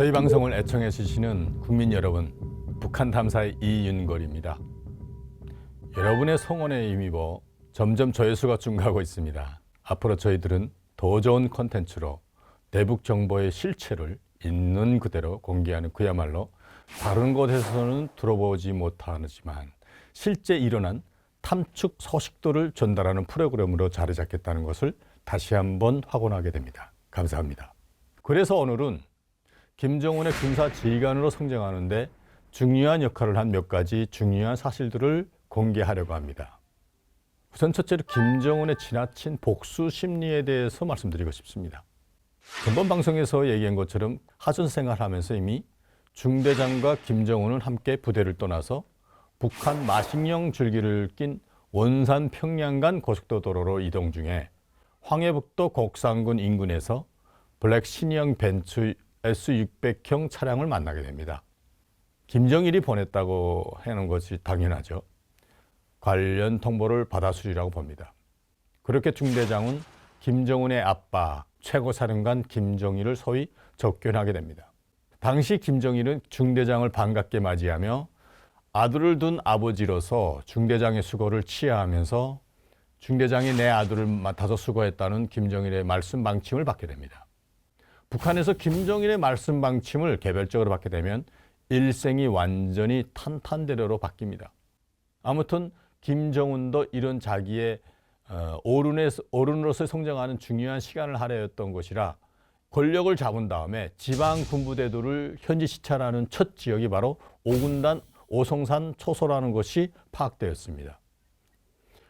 저희 방송을 애청해 주시는 국민 여러분, 북한 탐사의 이윤걸입니다. 여러분의 성원에 힘입어 점점 조회수가 증가하고 있습니다. 앞으로 저희들은 더 좋은 콘텐츠로 대북 정보의 실체를 있는 그대로 공개하는, 그야말로 다른 곳에서는 들어보지 못하지만 실제 일어난 탐축 소식들을 전달하는 프로그램으로 자리 잡겠다는 것을 다시 한번 확언하게 됩니다. 감사합니다. 그래서 오늘은 김정은의 군사 지휘관으로 성장하는데 중요한 역할을 한 몇 가지 중요한 사실들을 공개하려고 합니다. 우선 첫째로 김정은의 지나친 복수 심리에 대해서 말씀드리고 싶습니다. 전번 방송에서 얘기한 것처럼 하전 생활하면서 이미 중대장과 김정은은 함께 부대를 떠나서 북한 마식령 줄기를 낀 원산 평양 간 고속도로로 이동 중에 황해북도 곡산군 인근에서 블랙 신형 벤츠 S600형 차량을 만나게 됩니다. 김정일이 보냈다고 하는 것이 당연하죠. 관련 통보를 받았으리라고 봅니다. 그렇게 중대장은 김정은의 아빠 최고사령관 김정일을 소위 접견하게 됩니다. 당시 김정일은 중대장을 반갑게 맞이하며 아들을 둔 아버지로서 중대장의 수고를 치하하면서 중대장이 내 아들을 맡아서 수고했다는 김정일의 말씀 방침을 받게 됩니다. 북한에서 김정일의 말씀 방침을 개별적으로 받게 되면 일생이 완전히 탄탄대로로 바뀝니다. 아무튼 김정은도 이런 자기의 어른으로서 성장하는 중요한 시간을 할애했던 것이라 권력을 잡은 다음에 지방 군부대들을 현지 시찰하는 첫 지역이 바로 5군단 오송산 초소라는 것이 파악되었습니다.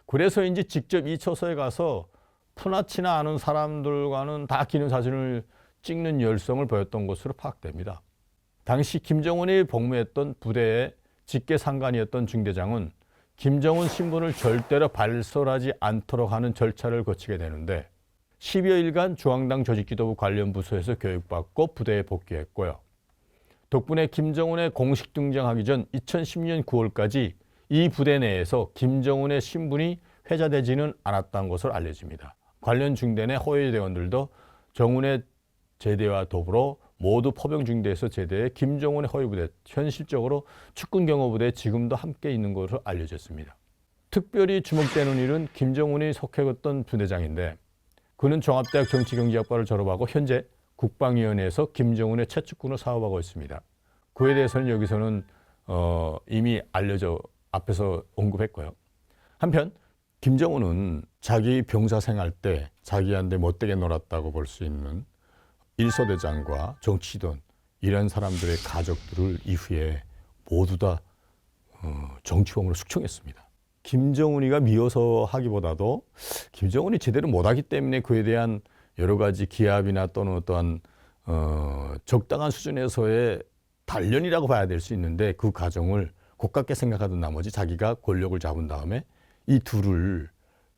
그래서인지 직접 이 초소에 가서 푸나치나 아는 사람들과는 다 기념사진을 찍는 열성을 보였던 것으로 파악됩니다. 당시 김정은이 복무했던 부대의 직계상관이었던 중대장은 김정은 신분을 절대로 발설하지 않도록 하는 절차를 거치게 되는데 10여일간 중앙당 조직지도부 관련 부서에서 교육받고 부대에 복귀했고요. 덕분에 김정은의 공식 등장하기 전 2010년 9월까지 이 부대 내에서 김정은의 신분이 회자되지는 않았다는 것을 알려집니다. 관련 중대 내 호위대원들도 정은의 제대와 더불어 모두 포병 중대에서 제대해 김정은의 호위부대, 현실적으로 축군 경호부대에 지금도 함께 있는 것으로 알려졌습니다. 특별히 주목되는 일은 김정은이 속해갔던 부대장인데 그는 종합대학 정치경제학과를 졸업하고 현재 국방위원회에서 김정은의 최측근으로 사업하고 있습니다. 그에 대해서는 여기서는 이미 알려져 앞에서 언급했고요. 한편 김정은은 자기 병사 생활 때 자기한테 못되게 놀았다고 볼 수 있는 일소대장과 정치돈 이런 사람들의 가족들을 이후에 모두 다 정치범으로 숙청했습니다. 김정은이가 미워서 하기보다도 김정은이 제대로 못하기 때문에 그에 대한 여러 가지 기합이나 또는 어떠한 적당한 수준에서의 단련이라고 봐야 될 수 있는데 그 과정을 고깝게 생각하던 나머지 자기가 권력을 잡은 다음에 이 둘을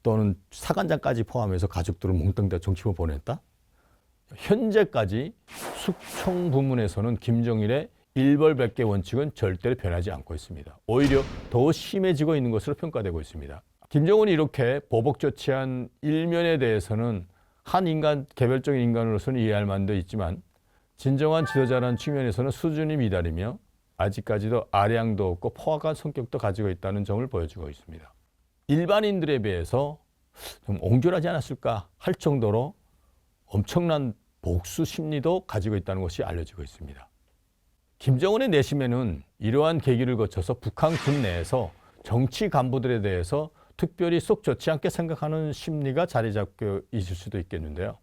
또는 사관장까지 포함해서 가족들을 몽땅 다 정치범 보냈다? 현재까지 숙청 부문에서는 김정일의 일벌백계 원칙은 절대로 변하지 않고 있습니다. 오히려 더 심해지고 있는 것으로 평가되고 있습니다. 김정은이 이렇게 보복 조치한 일면에 대해서는 한 인간, 개별적인 인간으로서는 이해할 만도 있지만 진정한 지도자라는 측면에서는 수준이 미달이며 아직까지도 아량도 없고 포악한 성격도 가지고 있다는 점을 보여주고 있습니다. 일반인들에 비해서 좀 옹졸하지 않았을까 할 정도로 엄청난 복수 심리도 가지고 있다는 것이 알려지고 있습니다. 김정은의 내심에는 이러한 계기를 거쳐서 북한 군 내에서 정치 간부들에 대해서 특별히 속 좋지 않게 생각하는 심리가 자리 잡고 있을 수도 있겠는데요.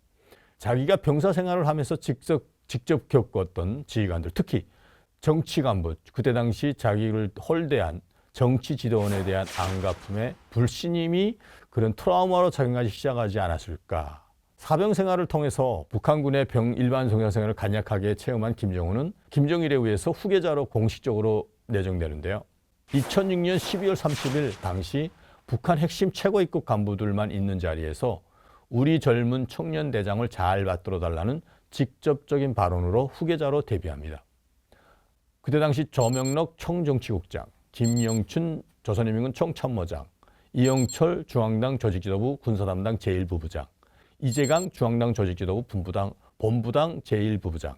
자기가 병사 생활을 하면서 직접 겪었던 지휘관들, 특히 정치 간부, 그때 당시 자기를 홀대한 정치 지도원에 대한 안갚음에 불신임이 그런 트라우마로 작용하기 시작하지 않았을까. 사병 생활을 통해서 북한군의 일반 병사 생활을 간략하게 체험한 김정은은 김정일에 의해서 후계자로 공식적으로 내정되는데요. 2006년 12월 30일 당시 북한 핵심 최고 입국 간부들만 있는 자리에서 우리 젊은 청년 대장을 잘 받들어 달라는 직접적인 발언으로 후계자로 데뷔합니다. 그때 당시 조명록 총정치국장, 김영춘 조선인민군 총참모장, 이영철 중앙당 조직지도부 군사담당 제1부부장, 이재강 중앙당 조직지도부 본부당 제1부부장,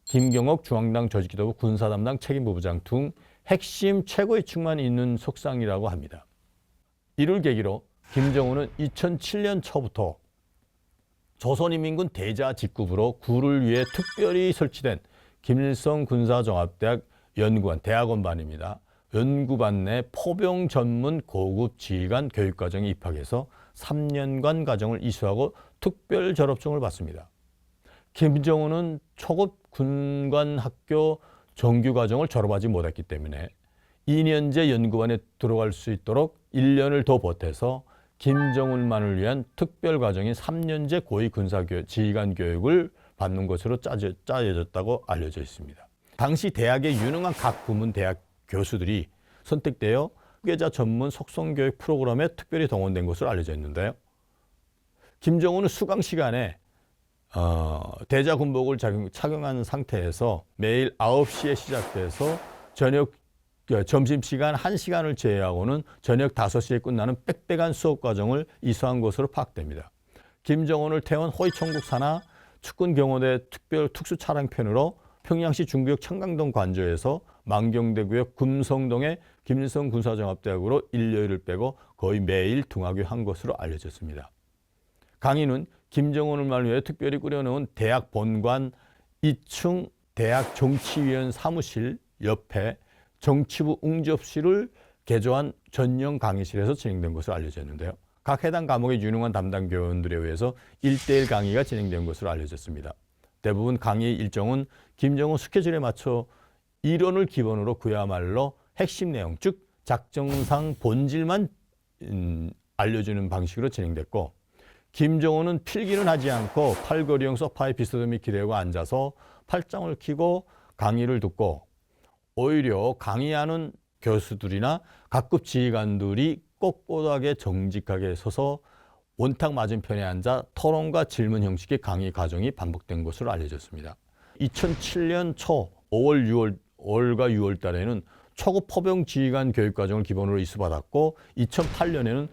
김경옥 중앙당 조직기도부 군사담당 책임부부장 등 핵심 최고위층만 있는 속상이라고 합니다. 이를 계기로 김정은은 2007년 초부터 조선인민군 대자 직급으로 구를 위해 특별히 설치된 김일성 군사종합대학 연구반, 대학원반입니다. 연구반 내 포병 전문 고급 지휘관 교육과정에 입학해서 3년간 과정을 이수하고 특별 졸업증을 받습니다. 김정은은 초급 군관학교 정규과정을 졸업하지 못했기 때문에 2년제 연구반에 들어갈 수 있도록 1년을 더 보태서 김정은만을 위한 특별과정인 3년제 고위군사지휘관 교육을 받는 것으로 짜여졌다고 알려져 있습니다. 당시 대학의 유능한 각 부문 대학 교수들이 선택되어 후계자 전문 속성교육 프로그램에 특별히 동원된 것으로 알려져 있는데요. 김정은은 수강 시간에 대자 군복을 착용한 상태에서 매일 9시에 시작돼서 점심시간 1시간을 제외하고는 저녁 5시에 끝나는 빽빽한 수업 과정을 이수한 것으로 파악됩니다. 김정은을 태운 호위총국 산하 측군경호대 특수차량편으로 평양시 중구역 청강동 관저에서 만경대구역 금성동의 김일성 군사종합대학으로 일요일을 빼고 거의 매일 등하교한 것으로 알려졌습니다. 강의는 김정은을 위해 특별히 꾸려놓은 대학 본관 2층 대학 정치위원 사무실 옆에 정치부 응접실을 개조한 전용 강의실에서 진행된 것으로 알려져 있는데요. 각 해당 과목의 유능한 담당 교원들에 의해서 1:1 강의가 진행된 것으로 알려졌습니다. 대부분 강의 일정은 김정은 스케줄에 맞춰 이론을 기본으로 그야말로 핵심 내용, 즉 작전상 본질만 알려주는 방식으로 진행됐고, 김정은은 필기는 하지 않고 팔걸이형 소파에 비스듬히 기대고 앉아서 팔짱을 끼고 강의를 듣고, 오히려 강의하는 교수들이나 각급 지휘관들이 꼿꼿하게 정직하게 서서 원탁 맞은편에 앉아 토론과 질문 형식의 강의 과정이 반복된 것으로 알려졌습니다. 2007년 초 5월, 6월과 6월 달에는 초급 포병 지휘관 교육과정을 기본으로 이수받았고 2008년에는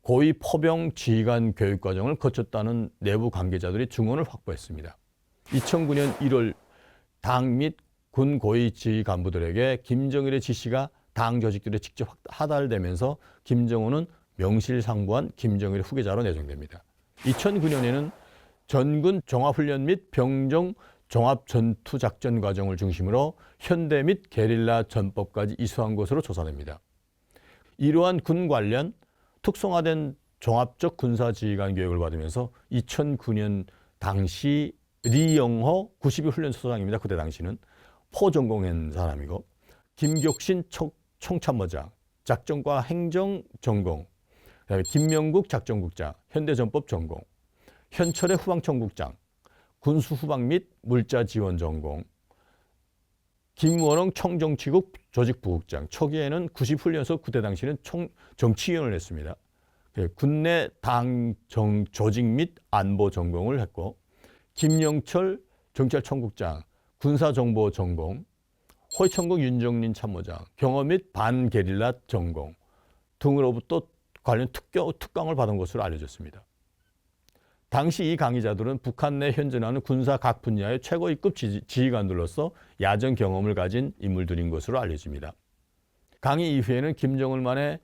고위 포병 지휘관 교육과정을 거쳤다는 내부 관계자들이 증언을 확보했습니다. 2009년 1월 당 및 군 고위 지휘 간부들에게 김정일의 지시가 당 조직들에 직접 하달되면서 김정은은 명실상부한 김정일의 후계자로 내정됩니다. 2009년에는 전군 종합훈련 및 병정 종합전투작전 과정을 중심으로 현대 및 게릴라 전법까지 이수한 것으로 조사됩니다. 이러한 군 관련 특성화된 종합적 군사지휘관 교육을 받으면서 2009년 당시 리영호 92 훈련소장입니다. 그때 당시는 포전공한 사람이고, 김격신 총참모장, 작전과 행정 전공, 그다음에 김명국 작전국장, 현대전법 전공, 현철의 후방청국장, 군수후방 및 물자지원 전공, 김원홍 총정치국 조직부국장, 초기에는 90훈련소 그때 당시는 정치위원을 했습니다. 군내 당 조직 및 안보 전공을 했고, 김영철 경찰청국장, 군사정보 전공, 호위총국 윤정린 참모장, 경호 및 반게릴라 전공 등으로부터 관련 특강을 받은 것으로 알려졌습니다. 당시 이 강의자들은 북한 내 현존하는 군사 각 분야의 최고위급 지휘관들로서 야전 경험을 가진 인물들인 것으로 알려집니다. 강의 이후에는 김정은만의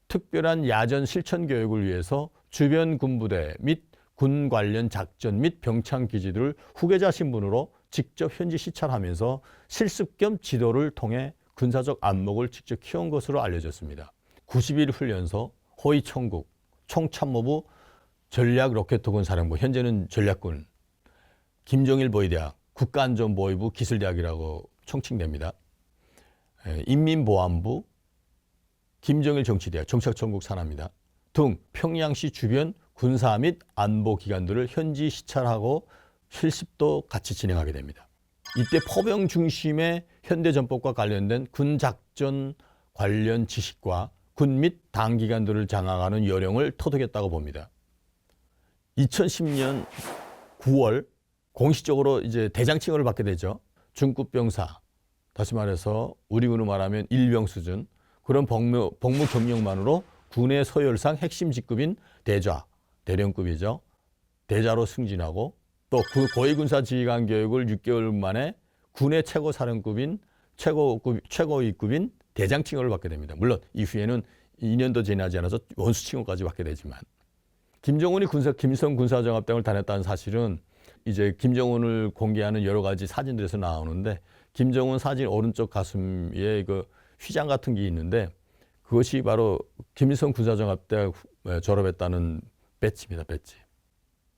특별한 야전 실천 교육을 위해서 주변 군부대 및 군 관련 작전 및 병창 기지들을 후계자 신분으로 직접 현지 시찰하면서 실습 겸 지도를 통해 군사적 안목을 직접 키운 것으로 알려졌습니다. 91 훈련소, 호위총국, 총참모부, 전략로켓터군 사령부, 현재는 전략군, 김정일 보위대학, 국가안전보위부 기술대학이라고 총칭됩니다. 인민보안부, 김정일 정치대학, 정책전국 산하입니다. 등 평양시 주변 군사 및 안보 기관들을 현지 시찰하고 실습도 같이 진행하게 됩니다. 이때 포병 중심의 현대전법과 관련된 군작전 관련 지식과 군 및 당 기관들을 장악하는 요령을 터득했다고 봅니다. 2010년 9월 공식적으로 이제 대장칭을 받게 되죠. 중급병사, 다시 말해서 우리 군으로 말하면 일병 수준, 그런 복무 경력만으로 군의 서열상 핵심 직급인 대좌, 대령급이죠. 대자로 승진하고 또 그 고위군사 지휘관 교육을 6개월 만에 군의 최고 사령급인 최고위급인 대장 칭호를 받게 됩니다. 물론 이후에는 2년도 지나지 않아서 원수 칭호까지 받게 되지만 김정은이 김일성 군사정합당을 다녔다는 사실은 이제 김정은을 공개하는 여러 가지 사진들에서 나오는데 김정은 사진 오른쪽 가슴에 그 휘장 같은 게 있는데 그것이 바로 김일성 군사정합대학 졸업했다는 배지입니다. 배지.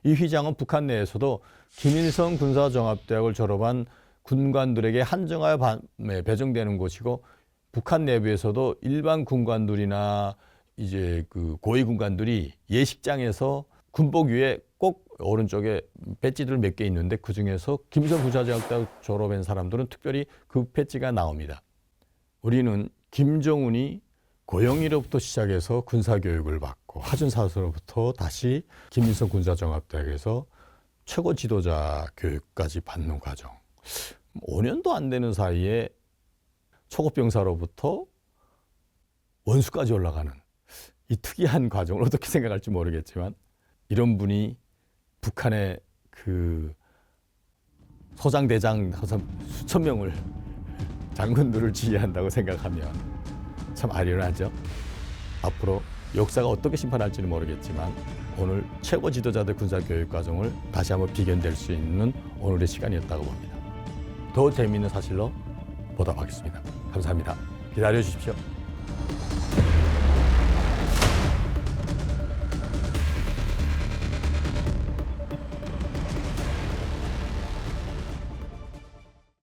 이 휘장은 북한 내에서도 김일성 군사정합대학을 졸업한 군관들에게 한정하여 배정되는 곳이고 북한 내부에서도 일반 군관들이나 이제 그 고위 군관들이 예식장에서 군복 위에 꼭 오른쪽에 배지들 몇 개 있는데 그 중에서 김일성 군사정합대학 졸업한 사람들은 특별히 그 배지가 나옵니다. 우리는 김정은이 고영이로부터 시작해서 군사교육을 받고 하준사서로부터 다시 김일성 군사정합대학에서 최고 지도자 교육까지 받는 과정. 5년도 안 되는 사이에 초급병사로부터 원수까지 올라가는 이 특이한 과정을 어떻게 생각할지 모르겠지만 이런 분이 북한의 그 소장, 대장 수천 명을 장군들을 지휘한다고 생각하면 참 아련하죠. 앞으로 역사가 어떻게 심판할지는 모르겠지만 오늘 최고 지도자들 군사교육 과정을 다시 한번 비견될 수 있는 오늘의 시간이었다고 봅니다. 더 재미있는 사실로 보답하겠습니다. 감사합니다. 기다려 주십시오.